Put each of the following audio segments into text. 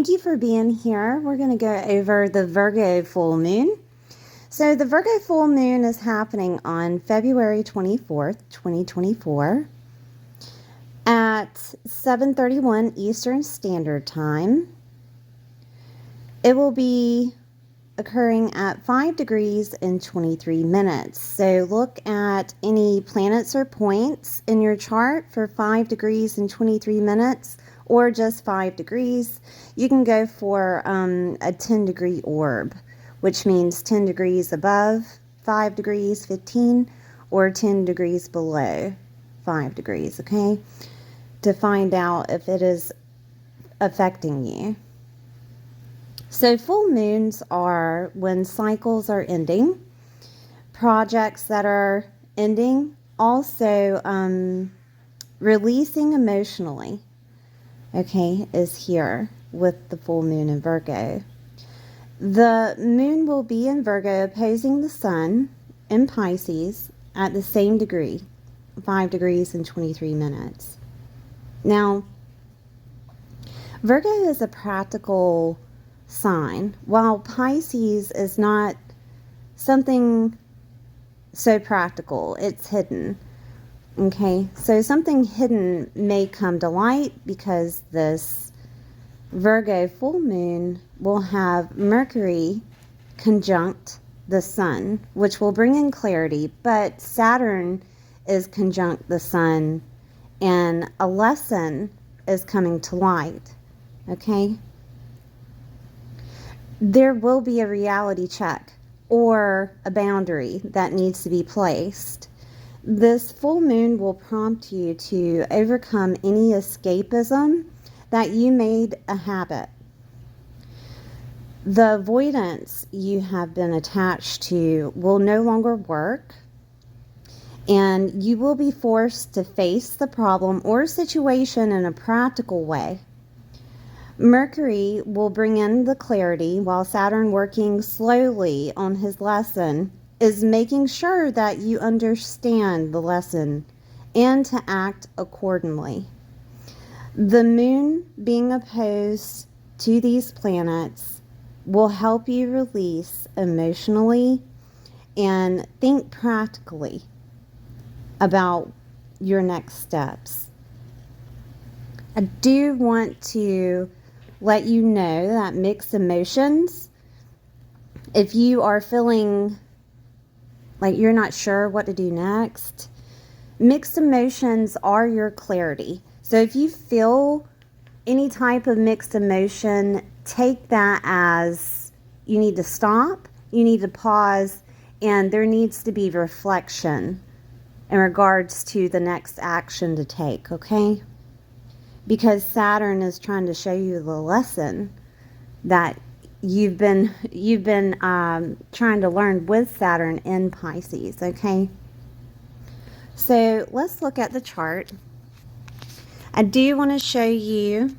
thank you for being here. We're going to go over the Virgo full moon. So the Virgo full moon is happening on February 24th, 2024 at 7:31 Eastern Standard Time. It will be occurring at 5 degrees and 23 minutes. So look at any planets or points in your chart for 5 degrees and 23 minutes or just 5 degrees. You can go for a 10 degree orb, which means 10 degrees above 5 degrees, 15, or 10 degrees below 5 degrees, okay? To find out if it is affecting you. So full moons are when cycles are ending, projects that are ending, also releasing emotionally, okay, is here with the full moon in Virgo. The moon will be in Virgo opposing the sun in Pisces at the same degree, 5 degrees and 23 minutes. Now, Virgo is a practical sign, while Pisces is not something so practical. It's hidden. Okay, so something hidden may come to light because this Virgo full moon will have Mercury conjunct the sun, which will bring in clarity, but Saturn is conjunct the sun and a lesson is coming to light. Okay, there will be a reality check or a boundary that needs to be placed. This full moon will prompt you to overcome any escapism that you made a habit. The avoidance you have been attached to will no longer work, and you will be forced to face the problem or situation in a practical way. Mercury will bring in the clarity, while Saturn, working slowly on his lesson, is making sure that you understand the lesson and to act accordingly. The moon being opposed to these planets will help you release emotionally and think practically about your next steps. I do want to let you know that mixed emotions, if you are feeling like you're not sure what to do next, mixed emotions are your clarity. So if you feel any type of mixed emotion, take that as you need to stop, you need to pause, and there needs to be reflection in regards to the next action to take, okay? Because Saturn is trying to show you the lesson that you've been trying to learn with Saturn in Pisces, okay? So let's look at the chart. I do want to show you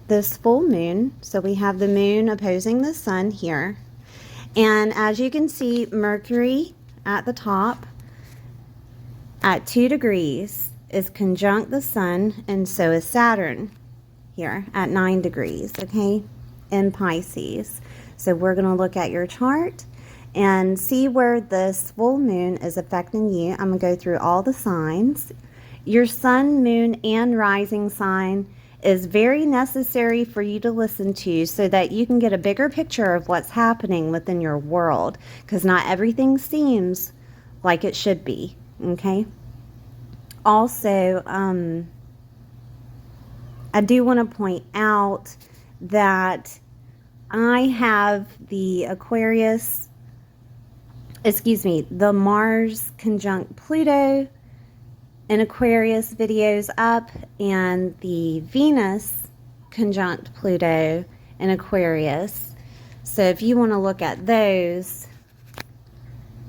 this full moon. So we have the moon opposing the sun here. And as you can see, Mercury at the top at 2 degrees is conjunct the sun, and so is Saturn here at 9 degrees, okay, in Pisces. So we're going to look at your chart and see where this full moon is affecting you. I'm going to go through all the signs. Your sun, moon, and rising sign is very necessary for you to listen to so that you can get a bigger picture of what's happening within your world, because not everything seems like it should be, okay? Also, I do want to point out that I have the the Mars conjunct Pluto in Aquarius videos up, and the Venus conjunct Pluto in Aquarius. So if you want to look at those,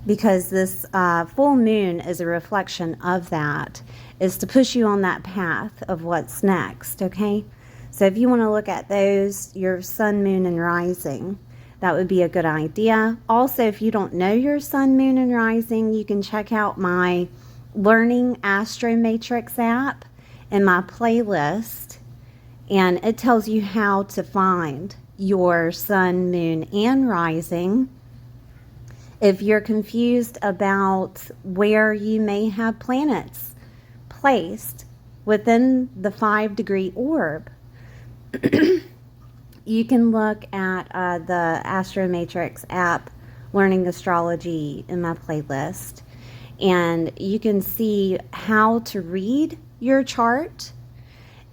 because this full moon is a reflection of that, is to push you on that path of what's next, okay? So if you want to look at those, your sun, moon, and rising, that would be a good idea. Also, if you don't know your sun, moon, and rising, you can check out my Learning Astro Matrix app. in my playlist, and it tells you how to find your sun, moon, and rising. If you're confused about where you may have planets placed within the 5-degree orb, you can look at the Astromatrix app, Learning Astrology, in my playlist, and you can see how to read your chart.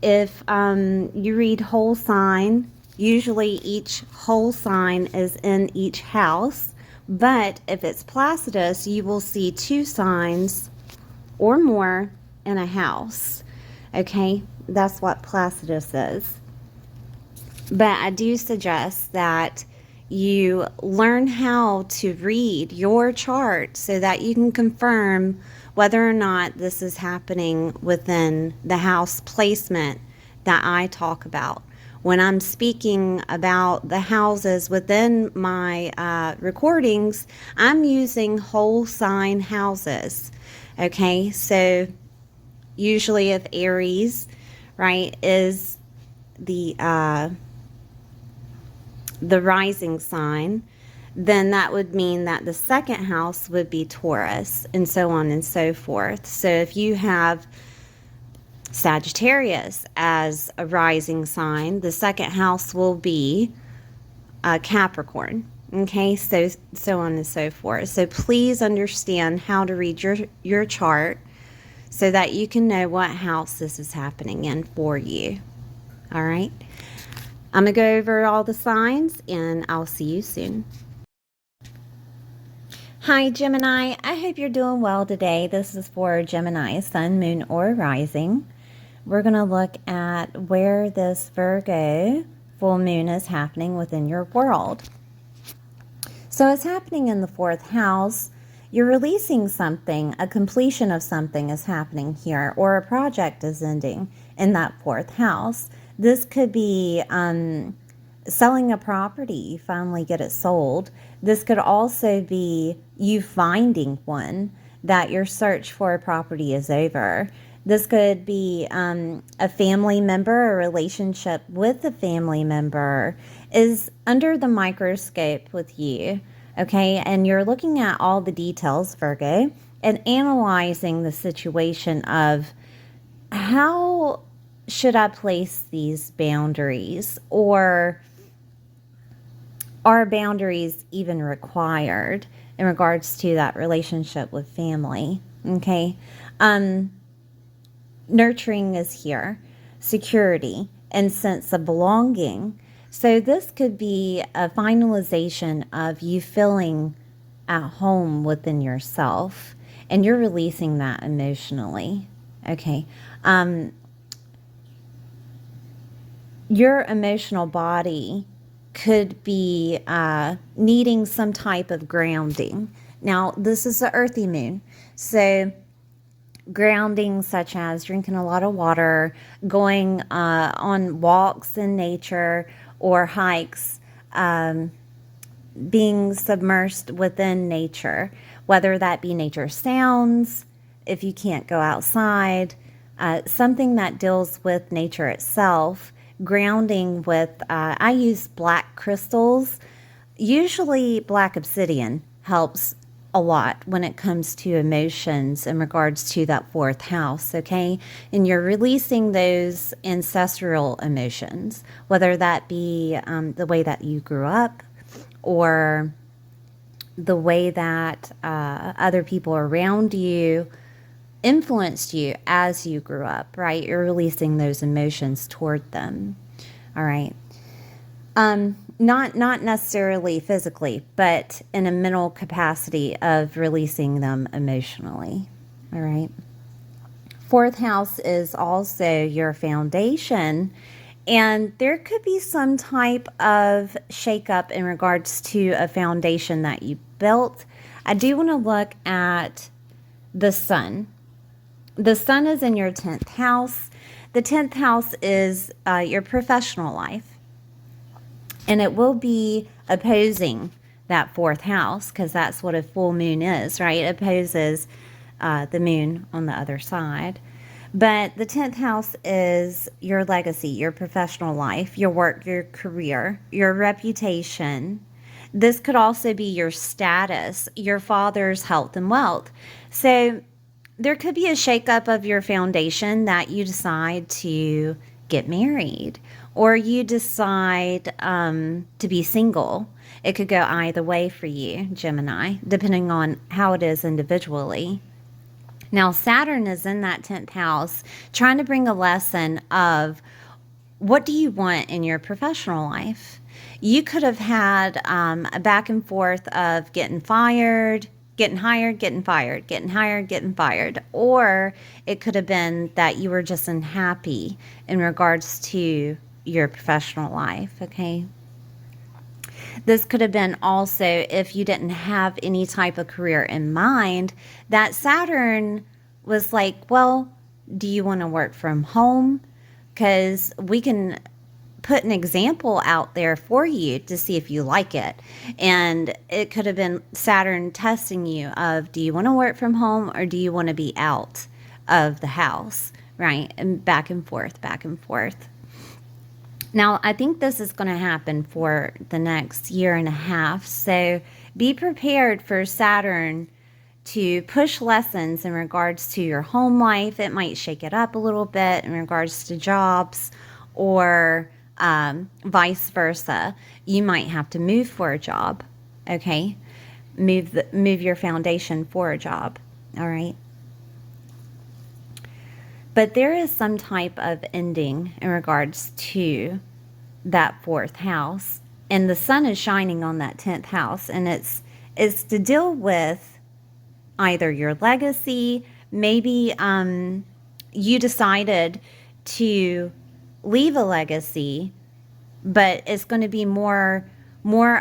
If you read whole sign, usually each whole sign is in each house, but if it's Placidus, you will see 2 signs or more in a house. Okay, that's what Placidus is. But I do suggest that you learn how to read your chart so that you can confirm whether or not this is happening within the house placement that I talk about. When I'm speaking about the houses within my recordings, I'm using whole sign houses. Okay, so usually if Aries, right, is the rising sign, then that would mean that the second house would be Taurus, and so on and so forth. So if you have Sagittarius as a rising sign, the second house will be Capricorn. Okay, so on and so forth. So please understand how to read your chart so that you can know what house this is happening in for you. All right. I'm going to go over all the signs, and I'll see you soon. Hi, Gemini. I hope you're doing well today. This is for Gemini, sun, moon, or rising. We're going to look at where this Virgo full moon is happening within your world. So it's happening in the 4th house. You're releasing something, a completion of something is happening here, or a project is ending in that 4th house. This could be selling a property, you finally get it sold. This could also be you finding one, that your search for a property is over. This could be a family member, a relationship with a family member is under the microscope with you, okay? And you're looking at all the details, Virgo, and analyzing the situation of how should I place these boundaries, or are boundaries even required in regards to that relationship with family, okay? Nurturing is here, security and sense of belonging. So this could be a finalization of you feeling at home within yourself, and you're releasing that emotionally, okay? Your emotional body could be needing some type of grounding. Now, this is the earthy moon, so grounding such as drinking a lot of water, going on walks in nature or hikes, being submersed within nature, whether that be nature sounds, if you can't go outside, something that deals with nature itself. Grounding with, I use black crystals. Usually black obsidian helps a lot when it comes to emotions in regards to that 4th house, okay? And you're releasing those ancestral emotions, whether that be the way that you grew up, or the way that other people around you influenced you as you grew up, right? You're releasing those emotions toward them. All right. Not necessarily physically, but in a mental capacity of releasing them emotionally. All right. 4th house is also your foundation, and there could be some type of shakeup in regards to a foundation that you built. I do want to look at the sun. The sun is in your 10th house. The 10th house is your professional life. And it will be opposing that 4th house, because that's what a full moon is, right? It opposes the moon on the other side. But the 10th house is your legacy, your professional life, your work, your career, your reputation. This could also be your status, your father's health and wealth. So there could be a shakeup of your foundation that you decide to get married or you decide to be single. It could go either way for you, Gemini, depending on how it is individually. Now, Saturn is in that 10th house, trying to bring a lesson of what do you want in your professional life? You could have had a back and forth of getting fired, getting hired, getting fired, getting hired, getting fired. Or it could have been that you were just unhappy in regards to your professional life, okay? This could have been also if you didn't have any type of career in mind, that Saturn was like, well, do you want to work from home? Because we can put an example out there for you to see if you like it. And it could have been Saturn testing you of, do you want to work from home or do you want to be out of the house, right? And back and forth, back and forth. Now, I think this is going to happen for the next year and a half. So be prepared for Saturn to push lessons in regards to your home life. It might shake it up a little bit in regards to jobs or vice versa. You might have to move for a job, okay? Move your foundation for a job, all right? But there is some type of ending in regards to that 4th house. And the sun is shining on that 10th house. And it's to deal with either your legacy, maybe you decided to leave a legacy, but it's going to be more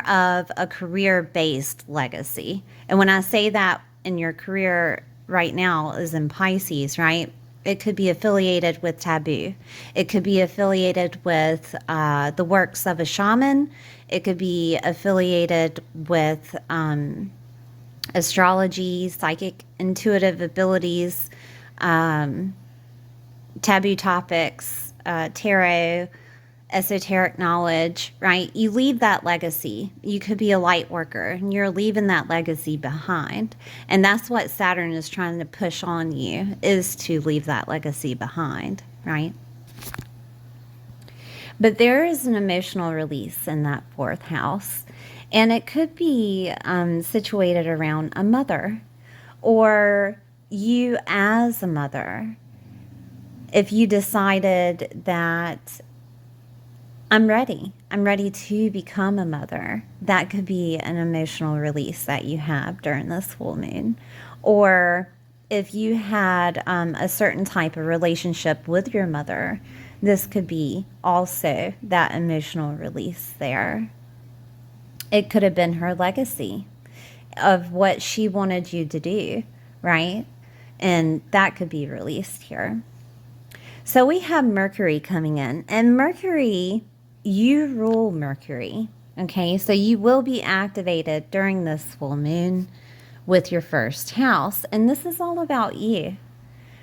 of a career-based legacy. And when I say that in your career right now is in Pisces, right? It could be affiliated with taboo. It could be affiliated with the works of a shaman. It could be affiliated with astrology, psychic, intuitive abilities, taboo topics, tarot, esoteric knowledge, right? You leave that legacy. You could be a light worker and you're leaving that legacy behind. And that's what Saturn is trying to push on you, is to leave that legacy behind, right? But there is an emotional release in that 4th house. And it could be situated around a mother or you as a mother. If you decided that I'm ready to become a mother, that could be an emotional release that you have during this full moon. Or if you had a certain type of relationship with your mother, this could be also that emotional release there. It could have been her legacy of what she wanted you to do, right? And that could be released here. So we have Mercury coming in, and Mercury, you rule Mercury, okay? So you will be activated during this full moon with your 1st house, and this is all about you.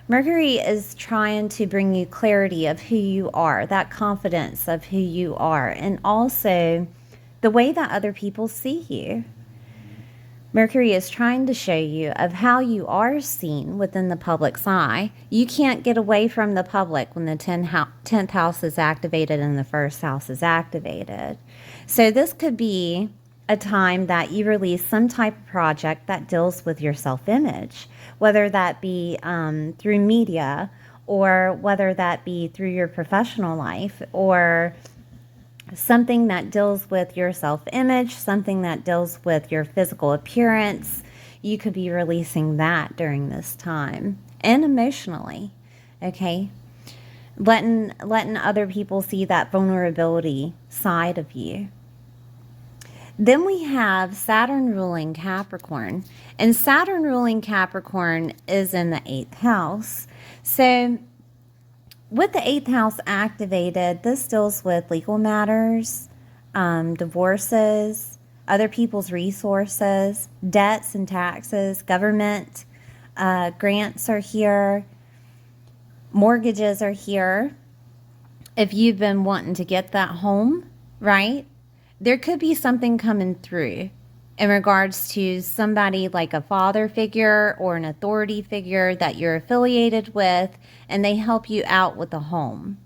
Mercury is trying to bring you clarity of who you are, that confidence of who you are, and also the way that other people see you. Mercury is trying to show you of how you are seen within the public's eye. You can't get away from the public when the 10th house is activated and the 1st house is activated. So this could be a time that you release some type of project that deals with your self-image, whether that be through media or whether that be through your professional life or something that deals with your self-image, something that deals with your physical appearance. You could be releasing that during this time. And emotionally, okay? Letting other people see that vulnerability side of you. Then we have Saturn ruling Capricorn. And Saturn ruling Capricorn is in the 8th house. So with the 8th house activated, this deals with legal matters, divorces, other people's resources, debts and taxes, government, grants are here. Mortgages are here. If you've been wanting to get that home, right? There could be something coming through in regards to somebody like a father figure or an authority figure that you're affiliated with, and they help you out with a home,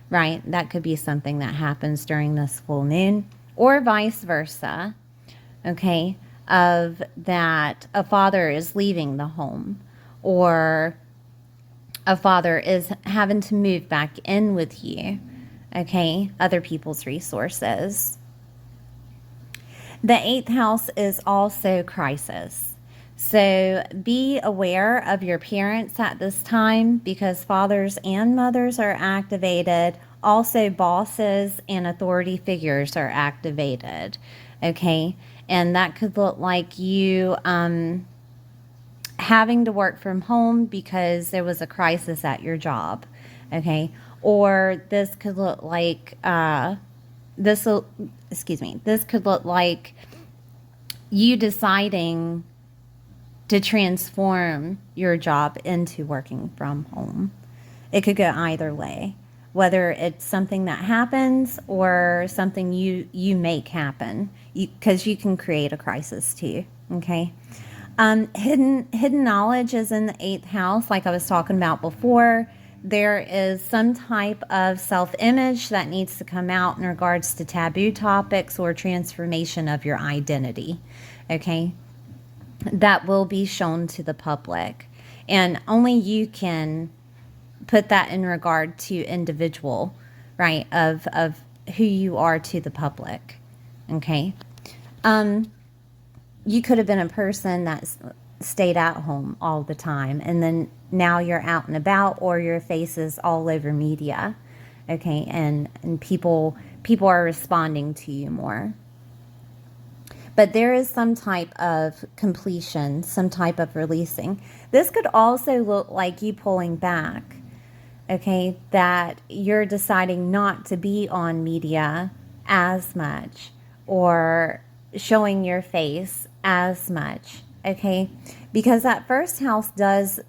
right? That could be something that happens during this full moon, or vice versa, okay? Of that a father is leaving the home, or a father is having to move back in with you, okay? Other people's resources. The 8th house is also crisis. So be aware of your parents at this time, because fathers and mothers are activated. Also, bosses and authority figures are activated, okay? And that could look like you having to work from home because there was a crisis at your job, okay? Or this could look like this could look like you deciding to transform your job into working from home. It could go either way, whether it's something that happens or something you make happen, because you can create a crisis too, okay? Hidden knowledge is in the 8th house, like I was talking about before. There is some type of self-image that needs to come out in regards to taboo topics or transformation of your identity, okay? That will be shown to the public. And only you can put that in regard to individual, right, of who you are to the public, okay? You could have been a person that stayed at home all the time, and then now you're out and about, or your face is all over media, okay? And people are responding to you more. But there is some type of completion, some type of releasing. This could also look like you pulling back, okay? That you're deciding not to be on media as much, or showing your face as much, okay? Because that 1st house does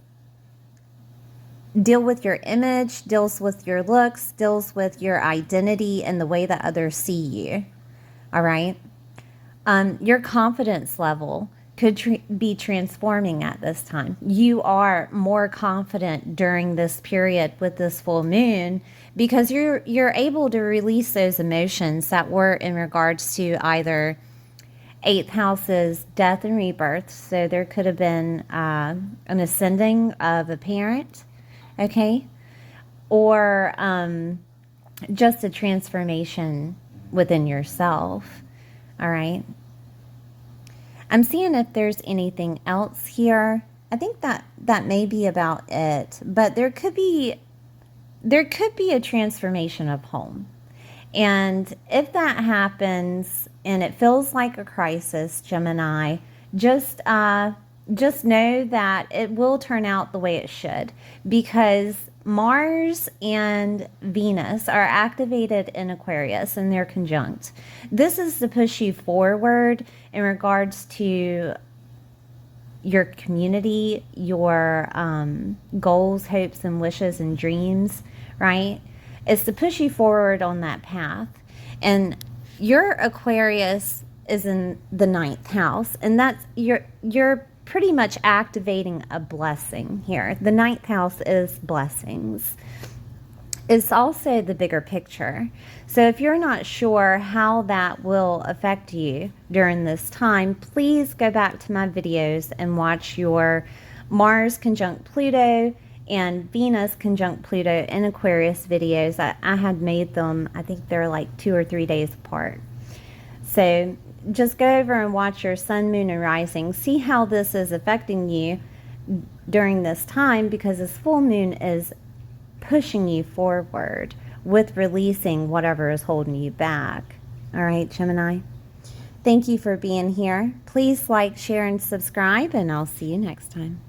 deal with your image, deals with your looks, deals with your identity and the way that others see you, all right? Your confidence level could be transforming at this time. You are more confident during this period with this full moon, because you're able to release those emotions that were in regards to either 8th house's death and rebirth. So there could have been an ascending of a parent, okay? Or just a transformation within yourself, all right? I'm seeing if there's anything else here. I think that may be about it, but there could be a transformation of home. And if that happens and it feels like a crisis, Gemini, just know that it will turn out the way it should, because Mars and Venus are activated in Aquarius and they're conjunct. This is to push you forward in regards to your community, your goals, hopes, and wishes and dreams, right? It's to push you forward on that path. And your Aquarius is in the 9th house, and that's you're pretty much activating a blessing here. The 9th house is blessings. It's also the bigger picture. So if you're not sure how that will affect you during this time, please go back to my videos and watch your Mars conjunct Pluto and Venus conjunct Pluto in Aquarius videos. I had made them, I think they're like 2 or 3 days apart. So just go over and watch your sun, moon, and rising. See how this is affecting you during this time, because this full moon is pushing you forward with releasing whatever is holding you back. All right, Gemini. Thank you for being here. Please like, share, and subscribe, and I'll see you next time.